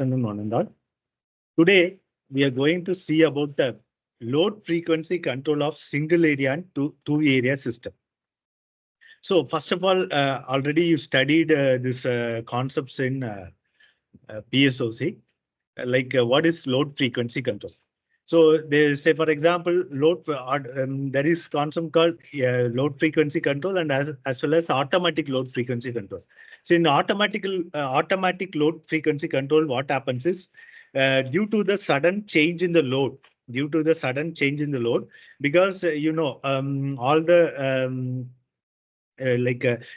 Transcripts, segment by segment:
Afternoon, one and all. Today, we are going to see about the load frequency control of single area and two area system. So first of all, already you studied this concepts in PSOC, what is load frequency control. So they say, for example, there is concept called load frequency control and as well as automatic load frequency control. So in automatic load frequency control, what happens is due to the sudden change in the load, because all the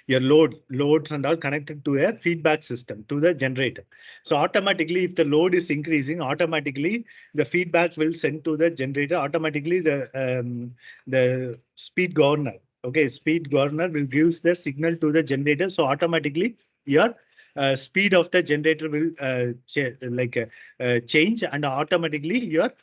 your loads and all connected to a feedback system to the generator. So automatically, if the load is increasing, automatically the feedback will send to the generator. Automatically, the speed governor, speed governor will gives the signal to the generator. So automatically your speed of the generator will change, and automatically your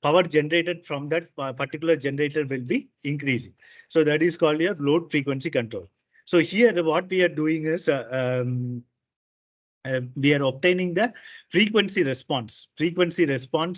power generated from that particular generator will be increasing. So that is called your load frequency control. So here what we are doing is we are obtaining the frequency response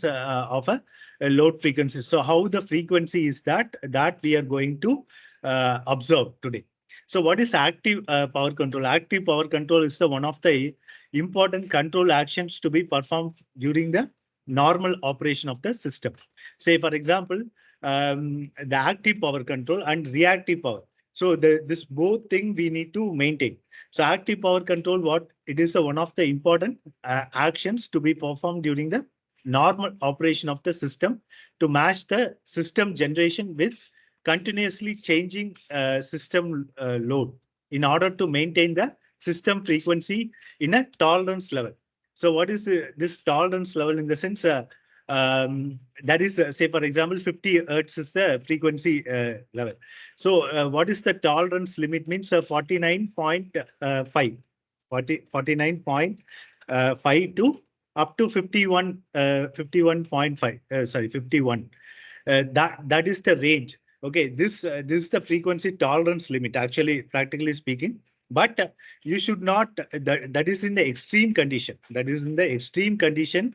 of a load frequency. So how the frequency is that we are going to observe today. So what is active power control? Active power control is the one of the important control actions to be performed during the normal operation of the system. Say, for example, the active power control and reactive power. So this both thing we need to maintain. So active power control, what it is one of the important actions to be performed during the normal operation of the system to match the system generation with continuously changing system load in order to maintain the system frequency in a tolerance level. So what is this tolerance level in the sense that is, say, for example, 50 hertz is the frequency level. So what is the tolerance limit means 49.5, 49.5 to up to 51, 51.5, sorry, 51. That is the range. Okay, this is the frequency tolerance limit, actually, practically speaking. But you should not, that is in the extreme condition. That is in the extreme condition.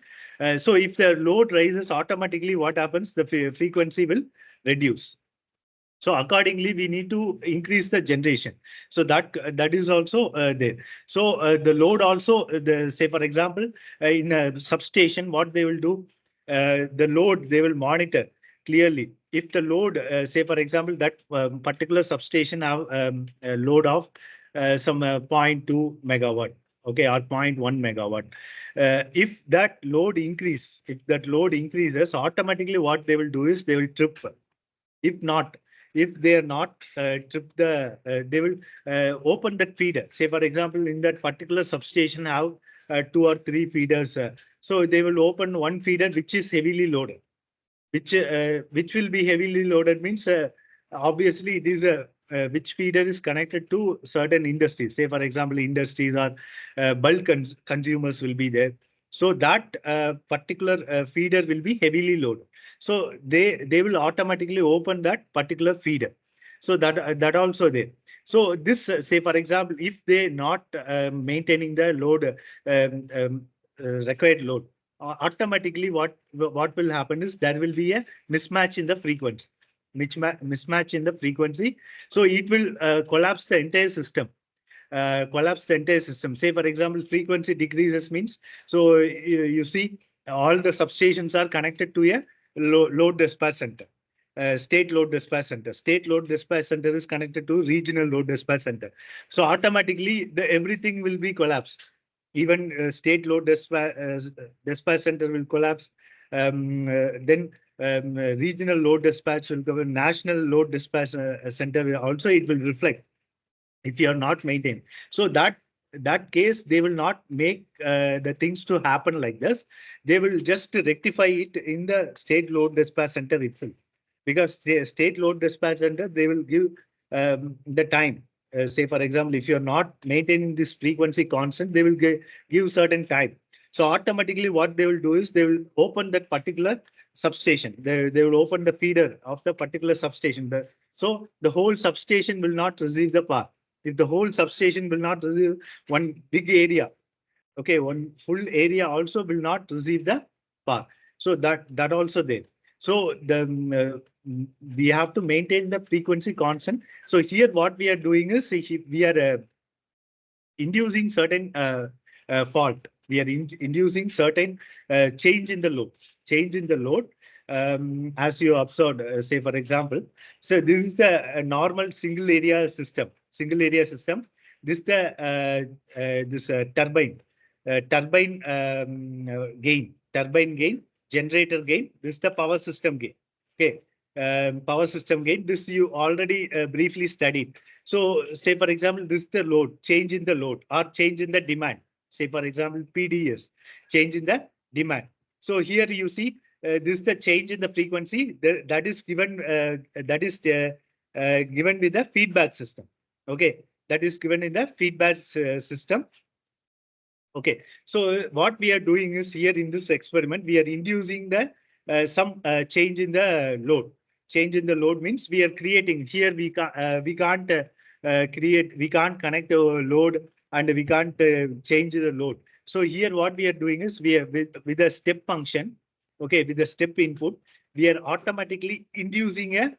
So if the load rises, automatically what happens? The frequency will reduce. So accordingly, we need to increase the generation. So that is also there. So the load also, say, for example, in a substation, what they will do, the load they will monitor clearly. If the load, say, for example, that particular substation have a load of some 0.2 megawatt, okay, or 0.1 megawatt. If that load increases, automatically what they will do is they will trip. If they are not trip they will open that feeder. Say, for example, in that particular substation have 2 or 3 feeders. So they will open one feeder which is heavily loaded. Which will be heavily loaded means obviously it is a which feeder is connected to certain industries. Say, for example, industries or bulk consumers will be there. So that particular feeder will be heavily loaded. So they will automatically open that particular feeder. So that also there. So this, say, for example, if they not maintaining the load, required load, automatically what will happen is there will be a mismatch in the frequency. Mismatch in the frequency. So it will collapse the entire system. Say, for example, frequency decreases means, so you see all the substations are connected to a load dispatch center. State load dispatch center. State load dispatch center is connected to regional load dispatch center. So automatically everything will be collapsed. Even state load dispatch center will collapse. Then regional load dispatch will cover, national load dispatch center will also, it will reflect if you are not maintained. So that case, they will not make the things to happen like this. They will just rectify it in the state load dispatch center itself. Because the state load dispatch center, they will give the time. Say, for example, if you're not maintaining this frequency constant, they will give certain time. So automatically what they will do is they will open that particular substation. They will open the feeder of the particular substation. So the whole substation will not receive the power. If the whole substation will not receive one big area, Okay, one full area also will not receive the power. So that also there. So we have to maintain the frequency constant. So here what we are doing is we are inducing certain fault. We are inducing certain change in the load. Change in the load, as you observed, say for example. So this is the normal single area system. Single area system. This the this turbine. Gain. Turbine gain. Generator gain. This is the power system gain. Okay. Power system gain. This you already briefly studied. So say, for example, this is the load, change in the load or change in the demand. Say, for example, PDS, change in the demand. So here you see this is the change in the frequency that is given given with the feedback system. Okay, that is given in the feedback system. Okay, so what we are doing is here in this experiment, we are inducing the some change in the load. Change in the load means we are creating here we can't we can't connect a load and we can't change the load. So here what we are doing is we are with a step function. Okay, with a step input, we are automatically inducing a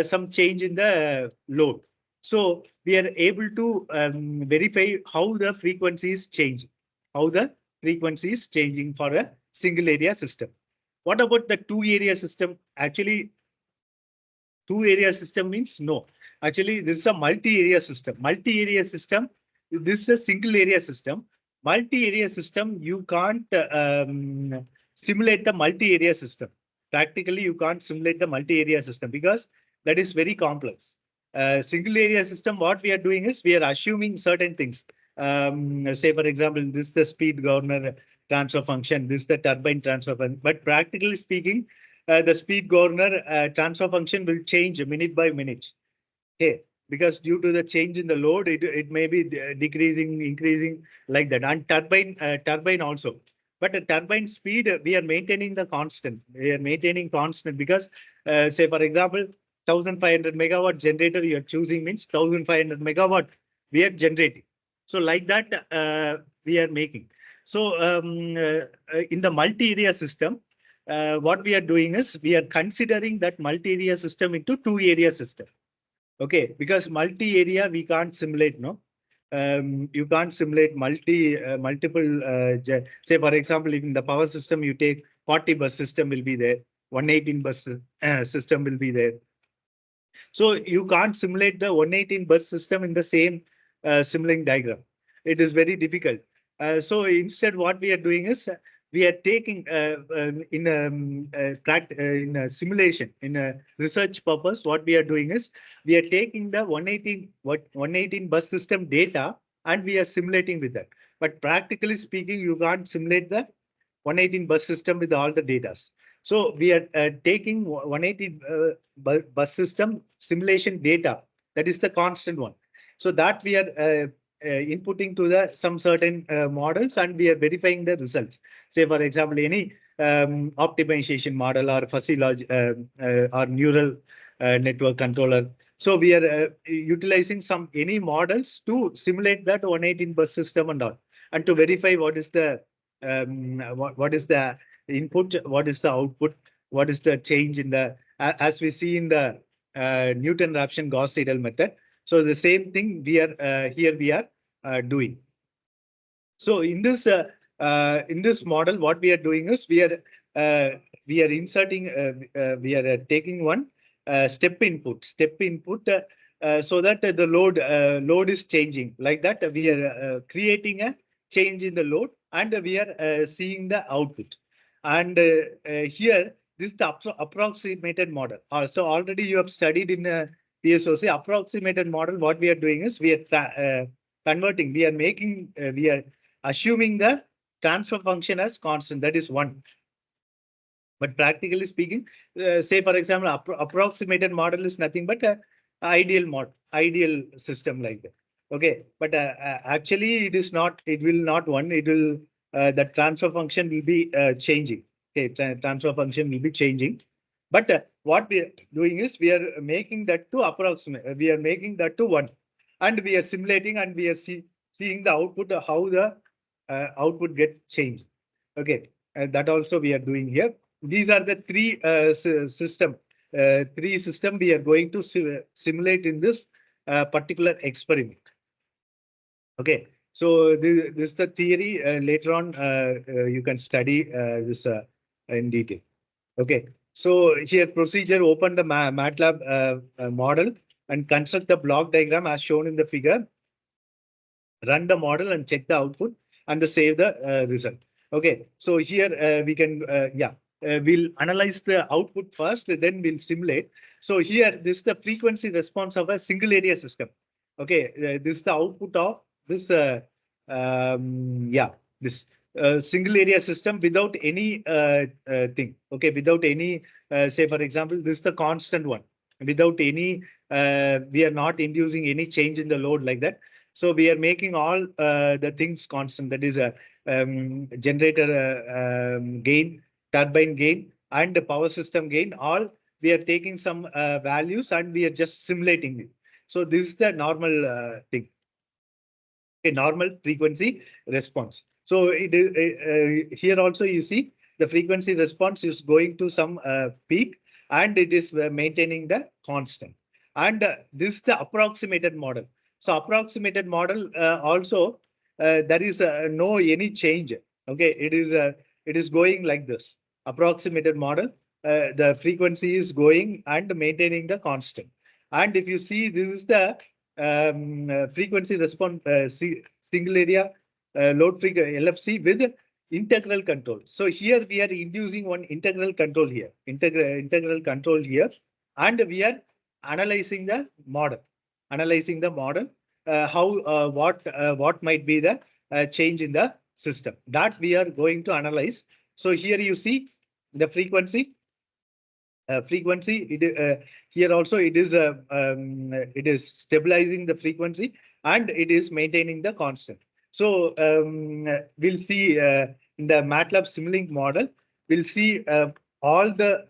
some change in the load. So we are able to verify how the frequency is changing, how the frequency is changing for a single area system. What about the two area system? Actually, two area system means no. Actually, this is a multi-area system. Multi-area system, this is a single area system. Multi-area system, you can't simulate the multi-area system. Practically, you can't simulate the multi-area system because that is very complex. Single area system, what we are doing is we are assuming certain things. Say, for example, this is the speed governor transfer function, this is the turbine transfer function. But practically speaking, the speed governor transfer function will change minute by minute. Okay, because due to the change in the load, it may be decreasing, increasing like that. And turbine also. But the turbine speed, we are maintaining the constant. We are maintaining constant because, say for example, 1500 megawatt generator you are choosing means 1500 megawatt we are generating. So like that we are making. So in the multi-area system, what we are doing is we are considering that multi-area system into two-area system. Okay, because multi-area we can't simulate, no. You can't simulate multiple. Say for example, in the power system, you take 40 bus system will be there, 118 bus system will be there. So you can't simulate the 118 bus system in the same simulating diagram. It is very difficult. So instead, what we are doing is we are taking in a simulation, in a research purpose, what we are doing is we are taking the 118 bus system data and we are simulating with that. But practically speaking, you can't simulate the 118 bus system with all the data. So we are taking 180 bus system simulation data. That is the constant one. So that we are inputting to the some certain models and we are verifying the results. Say for example, any optimization model or fuzzy logic or neural network controller. So we are utilizing some any models to simulate that 118 bus system and all, and to verify what is the what is the input, what is the output, what is the change in the, as we see in the Newton-Raphson Gauss-Seidel method. So the same thing we are here we are doing. So in this model, what we are doing is we are inserting we are taking one step input so that the load is changing. Like that, we are creating a change in the load and we are seeing the output. And here, this is the approximated model. So already you have studied in PSOC approximated model. What we are doing is we are converting. We are making. We are assuming the transfer function as constant. That is one. But practically speaking, say for example, approximated model is nothing but a ideal model, ideal system like that. Okay, but actually it is not. It will not one. It will the transfer function will be changing. Okay, transfer function will be changing. But what we are doing is we are making that to approximate. We are making that to one, and we are simulating and we are seeing the output how the output get changed. Okay, that also we are doing here. These are the three system we are going to simulate in this particular experiment. Okay, so this is the theory. Later on, you can study this in detail. Okay, so here procedure: open the MATLAB model and construct the block diagram as shown in the figure. Run the model and check the output and save the result. Okay, so here we can, we'll analyze the output first, then we'll simulate. So here, this is the frequency response of a single area system. Okay, this is the output of this, this single area system without any thing. Okay, without any, say for example, this is the constant one. Without any, we are not inducing any change in the load like that. So we are making all the things constant. That is a generator gain, turbine gain, and the power system gain. All we are taking some values and we are just simulating it. So this is the normal thing, a normal frequency response. So it is here also you see the frequency response is going to some peak and it is maintaining the constant. And this is the approximated model. So approximated model also there is no any change. Okay, it is going like this. Approximated model, the frequency is going and maintaining the constant. And if you see, this is the frequency response single area load frequency LFC with integral control. So here we are inducing one integral control here, integral control here, and we are analyzing the model, how what might be the change in the system that we are going to analyze. So here you see the frequency. Here also it is stabilizing the frequency and it is maintaining the constant. So we'll see in the MATLAB Simulink model, we'll see all the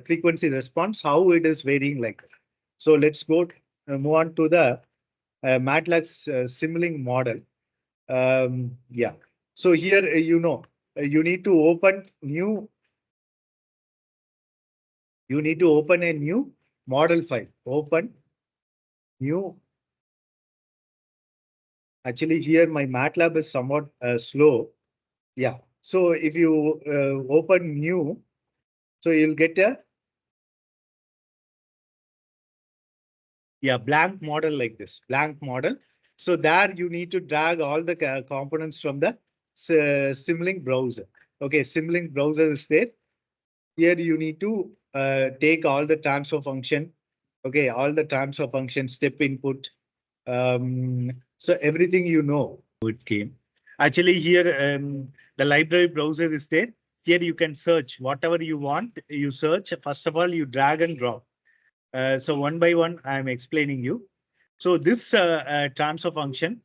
frequency response, how it is varying like that. So let's move on to the MATLAB Simulink model. Yeah. So here you need to open a new model file. Open new. Actually, here my MATLAB is somewhat slow. Yeah. So if you open new, so you'll get a blank model like this, blank model. So there you need to drag all the components from the Simulink browser. Okay, Simulink browser is there. Here you need to take all the transfer function. Okay, all the transfer function, step input. So everything it came. Actually, here the library browser is there. Here you can search whatever you want. You search. First of all, you drag and drop. So one by one, I'm explaining you. So this transfer function.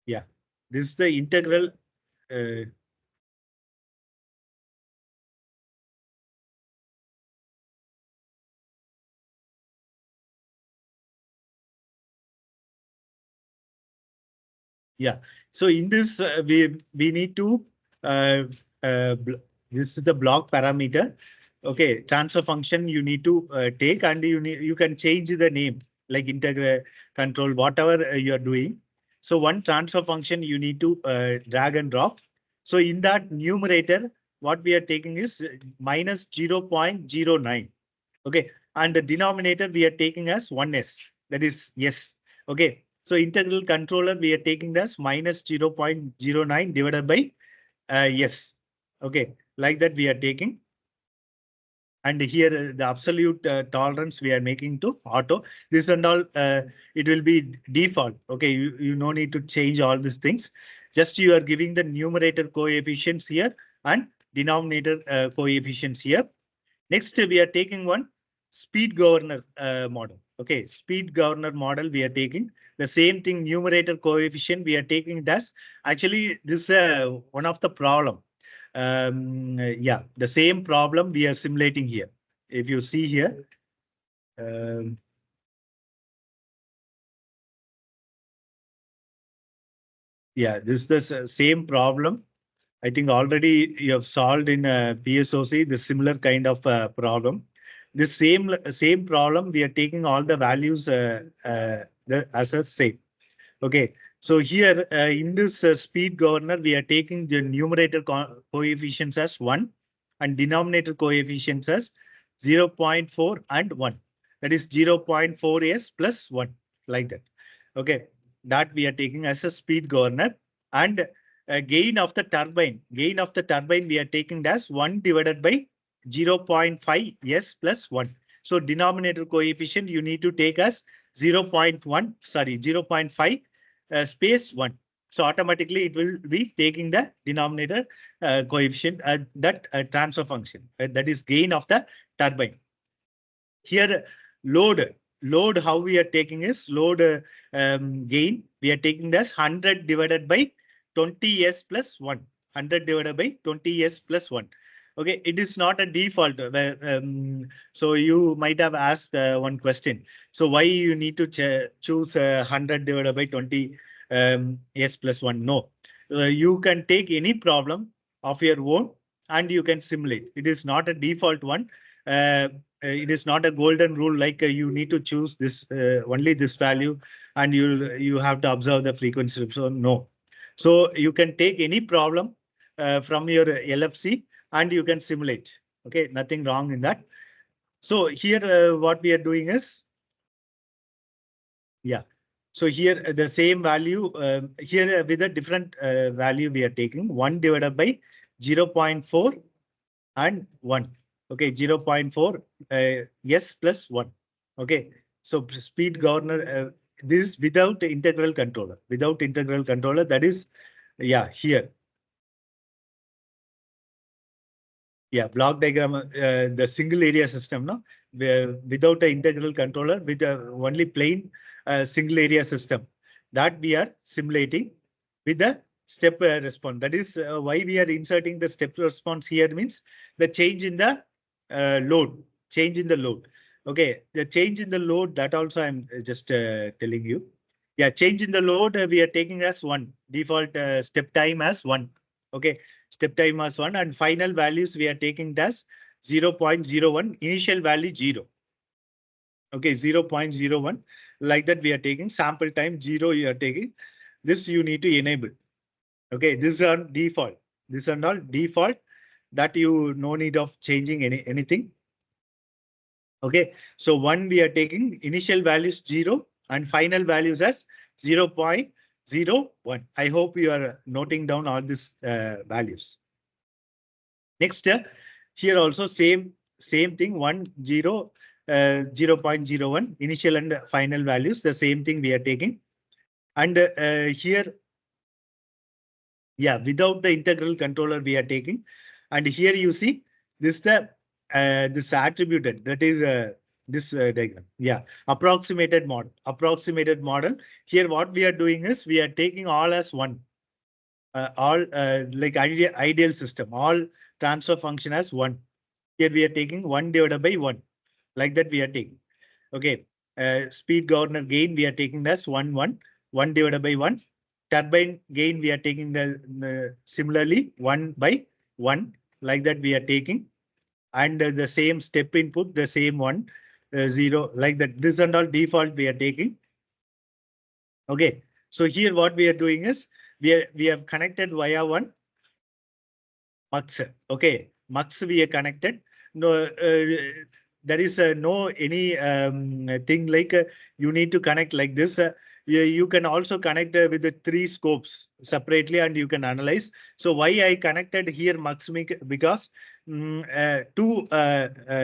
Yeah, this is the integral. Yeah. So in this, we need to this is the block parameter. Okay, transfer function you need to take, and you can change the name like integral control, whatever you are doing. So one transfer function you need to drag and drop. So in that numerator, what we are taking is minus 0.09. Okay, and the denominator we are taking as 1s, that is yes. Okay, so integral controller we are taking as minus 0.09 divided by yes. Okay, like that we are taking. And here the absolute tolerance we are making to auto. This and all, it will be default. Okay, you no need to change all these things. Just you are giving the numerator coefficients here and denominator coefficients here. Next, we are taking one speed governor model. Okay, speed governor model we are taking. The same thing, numerator coefficient we are taking it as. Actually, this is one of the problem. The same problem we are simulating here. If you see here, Um, yeah, this is the same problem. I think already you have solved in PSOC the similar kind of problem. The same problem, we are taking all the values as a same. Okay, so here in this speed governor, we are taking the numerator coefficients as 1 and denominator coefficients as 0.4 and 1. That is 0.4s plus 1, like that. Okay, that we are taking as a speed governor. And gain of the turbine, we are taking as 1 divided by 0.5 s plus 1. So denominator coefficient you need to take as 0.1, sorry, 0.5 space 1. So automatically it will be taking the denominator coefficient, that transfer function, that is gain of the turbine. Here load how we are taking is load gain. We are taking this 100 divided by 20s plus 1. 100 divided by 20s plus 1. Okay, it is not a default. So you might have asked one question. So why you need to choose 100 divided by 20 s plus 1? No, you can take any problem of your own and you can simulate. It is not a default one. It is not a golden rule like you need to choose this only this value and you have to observe the frequency. So no. So you can take any problem from your LFC and you can simulate. Okay, nothing wrong in that. So here what we are doing is, yeah. So here the same value here with a different value we are taking 1 divided by 0.4 and 1. Okay, 0.4 s plus 1. Okay, so speed governor, this without integral controller. Without integral controller, that is, yeah, here. Yeah, block diagram, the single area system, no? Without an integral controller, with only plain single area system that we are simulating with the step response. That is why we are inserting the step response here means the change in the load, change in the load. Okay, the change in the load that also I'm just telling you. Yeah, change in the load we are taking as 1, default step time as 1. Okay, step time as 1 and final values we are taking as 0.01, initial value 0. Okay, 0.01, like that we are taking sample time 0 you are taking. This you need to enable. Okay, this is on default. This is all default that you no need of changing anything. Okay, so 1 we are taking initial values 0 and final values as 0.01. I hope you are noting down all these values. Next, here also same thing 1 0 0.01 initial and final values, the same thing we are taking. And here, yeah, without the integral controller we are taking. And here you see this the this attributed, that is this diagram. Yeah, approximated model. Approximated model. Here what we are doing is we are taking all as 1. All like ideal system, all transfer function as 1. Here we are taking 1 divided by 1. Like that we are taking. Okay. Speed governor gain we are taking as 1 1. 1 divided by 1. Turbine gain we are taking the similarly 1 by 1. Like that we are taking. And the same step input, the same one, 0, like that. This and all default we are taking. Okay. So here what we are doing is we have connected via one mux. Okay, mux we are connected. No, there is no any thing like you need to connect like this. You can also connect with the 3 scopes separately and you can analyze. So why I connected here mux because to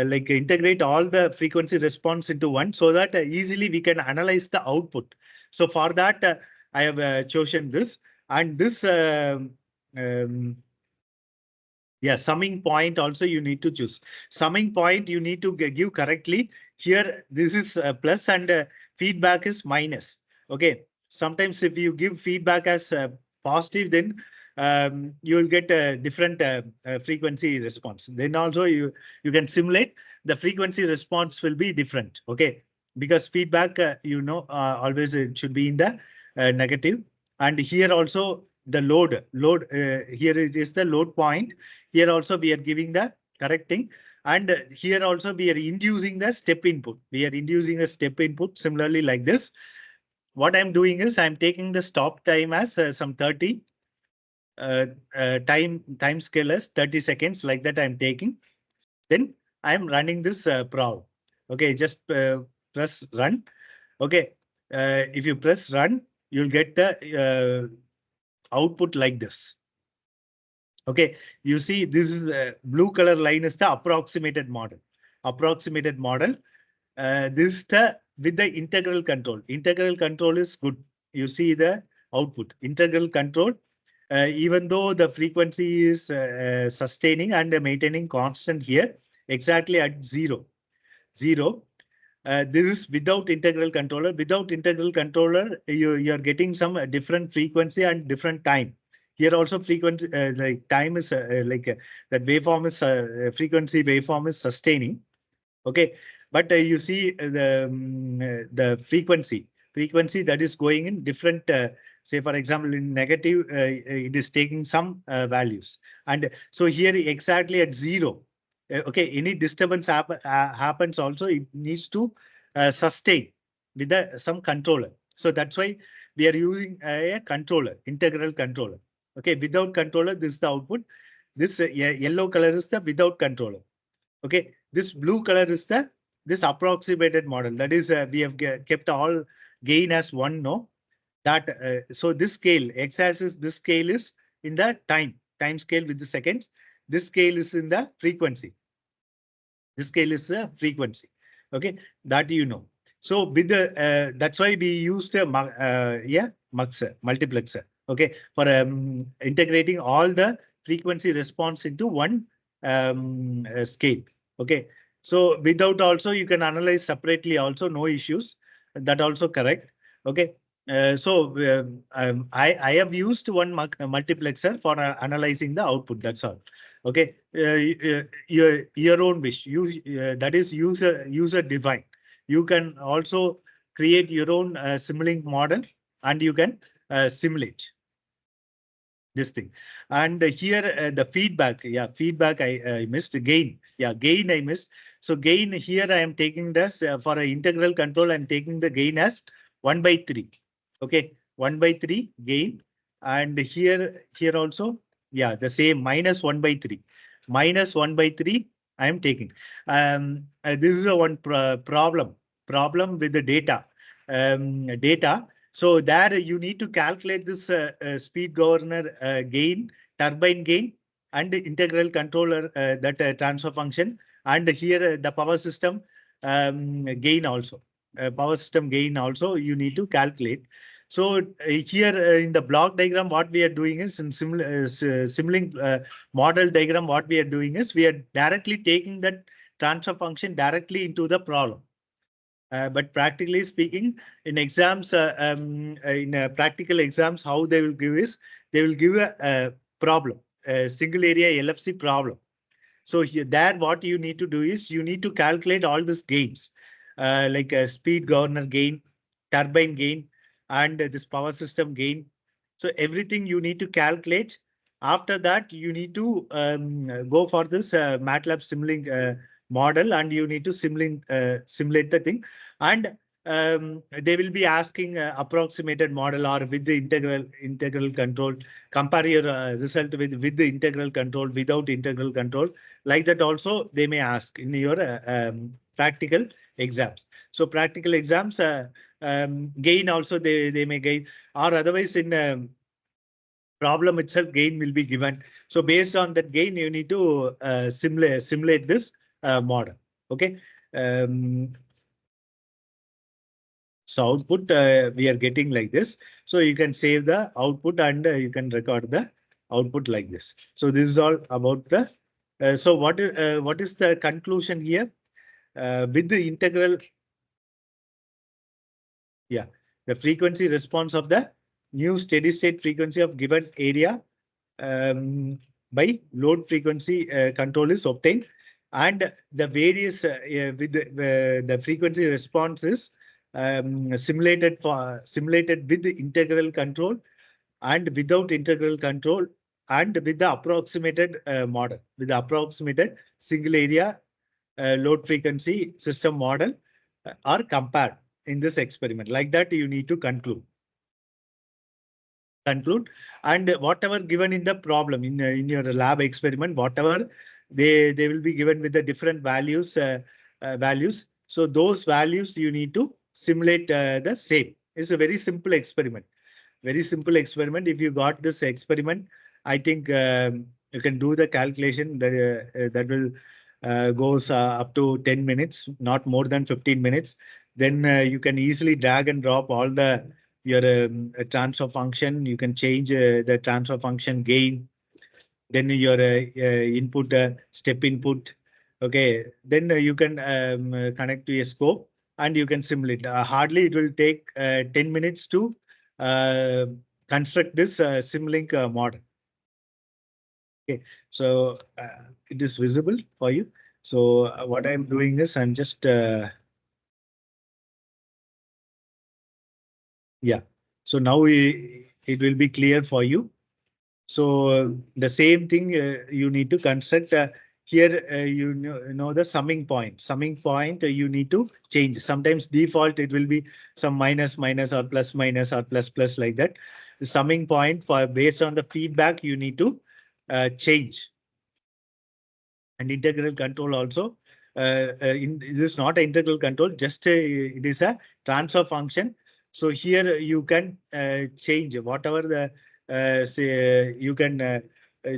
like integrate all the frequency response into one so that easily we can analyze the output. So for that I have chosen this and this yeah, summing point also you need to choose. Summing point you need to give correctly. Here, this is plus and feedback is minus. Okay. Sometimes if you give feedback as positive, then you will get a different frequency response. Then also you can simulate the frequency response will be different. Okay, because feedback always it should be in the negative, and here also the load here it is the load point. Here also we are giving the correct thing, and here also we are inducing the step input. We are inducing a step input similarly like this. What I'm doing is I'm taking the stop time as some 30 time scale as 30 seconds, like that I'm taking. Then I'm running this prowl. Okay, just press run. Okay, if you press run, you'll get the output like this. Okay, you see this is blue color line is the approximated model. Approximated model. This is the with the integral control. Integral control is good. You see the output. Integral control, even though the frequency is sustaining and maintaining constant here, exactly at zero. This is without integral controller. Without integral controller, you're getting some different frequency and different time. Here also frequency like time is that waveform is frequency waveform is sustaining. Okay, but you see the frequency that is going in different. Say for example, in negative, it is taking some values, and so here exactly at zero. Okay, any disturbance happens also, it needs to sustain with some controller. So that's why we are using a controller, integral controller. Okay, without controller, this is the output. This yellow color is the without controller. Okay, this blue color is the this approximated model. That is, we have kept all gain as 1. No, that so this scale x-axis, this scale is in the time scale with the seconds. This scale is in the frequency. This scale is a frequency. Okay, that you know. So with the that's why we used a multiplexer. Okay, for integrating all the frequency response into one scale. Okay, so without also you can analyze separately also, no issues. That also correct. Okay. I have used one multiplexer for analyzing the output. That's all. Okay, your own wish. That is user defined. You can also create your own Simulink model, and you can simulate this thing. And here the feedback, feedback I missed. Gain, gain I missed. So gain here I am taking this for an integral control. I'm taking the gain as 1/3. Okay, 1/3 gain, and here also the same -1/3. -1/3 I am taking. This is a one problem with the data. So there you need to calculate this speed governor gain, turbine gain, and integral controller that transfer function, and here the power system gain also. Power system gain also you need to calculate. So here in the block diagram, what we are doing is in Simulink model diagram, what we are doing is we are directly taking that transfer function directly into the problem. But practically speaking, in exams, in practical exams, how they will give is they will give a problem, a single area LFC problem. So here, there, what you need to do is you need to calculate all these gains, like speed governor gain, turbine gain, and this power system gain. So everything you need to calculate. After that, you need to go for this MATLAB Simulink model, and you need to simulate the thing. And they will be asking approximated model or with the integral control. Compare your result with the integral control, without integral control. Like that also they may ask in your practical exams. So practical exams gain also they may gain, or otherwise in problem itself gain will be given. So based on that gain, you need to simulate this model. Okay. So output we are getting like this. So you can save the output, and you can record the output like this. So this is all about the. So what is the conclusion here? With the integral, the frequency response of the new steady state frequency of given area by load frequency control is obtained, and the various with the frequency response is simulated with the integral control and without integral control, and with the approximated model, with the approximated single area load frequency system model are compared in this experiment. Like that, you need to conclude, and whatever given in the problem in your lab experiment, whatever they will be given with the different values. So those values you need to simulate the same. It's a very simple experiment. Very simple experiment. If you got this experiment, I think you can do the calculation that will goes up to 10 minutes, not more than 15 minutes. Then you can easily drag and drop all the your transfer function. You can change the transfer function gain, then your input step input. Okay, then you can connect to a scope and you can simulate. Hardly it will take 10 minutes to uh, construct this Simlink model. Okay, so it is visible for you. So what I'm doing is I'm just yeah. So now it will be clear for you. So the same thing you need to construct here. You know the summing point. Summing point you need to change. Sometimes default it will be some minus minus or plus minus or plus plus like that. The summing point for based on the feedback you need to change. And integral control also. This is not an integral control, just it is a transfer function. So here you can change whatever the say you can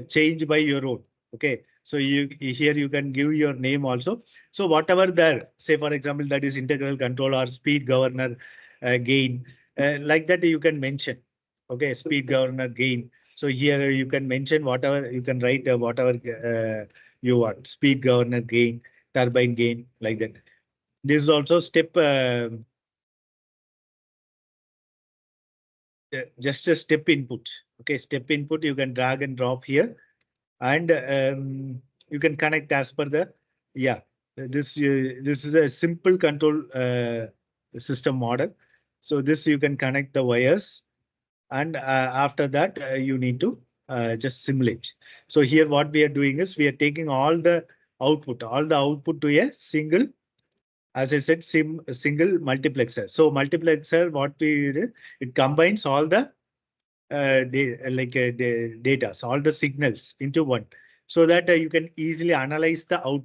change by your own. Okay, so you here you can give your name also. So whatever there, say for example, that is integral control or speed governor gain, like that you can mention. Okay, speed governor gain. So here you can mention whatever you can write whatever you want, speed governor gain, turbine gain, like that. This is also step, just a step input. Okay, step input you can drag and drop here, and you can connect as per the, yeah. This is a simple control system model. So this you can connect the wires, and after that you need to just simulate. So here what we are doing is we are taking all the output to a single, as I said, single multiplexer. So multiplexer, what we did, it combines all the the data, so all the signals into one, so that you can easily analyze the output.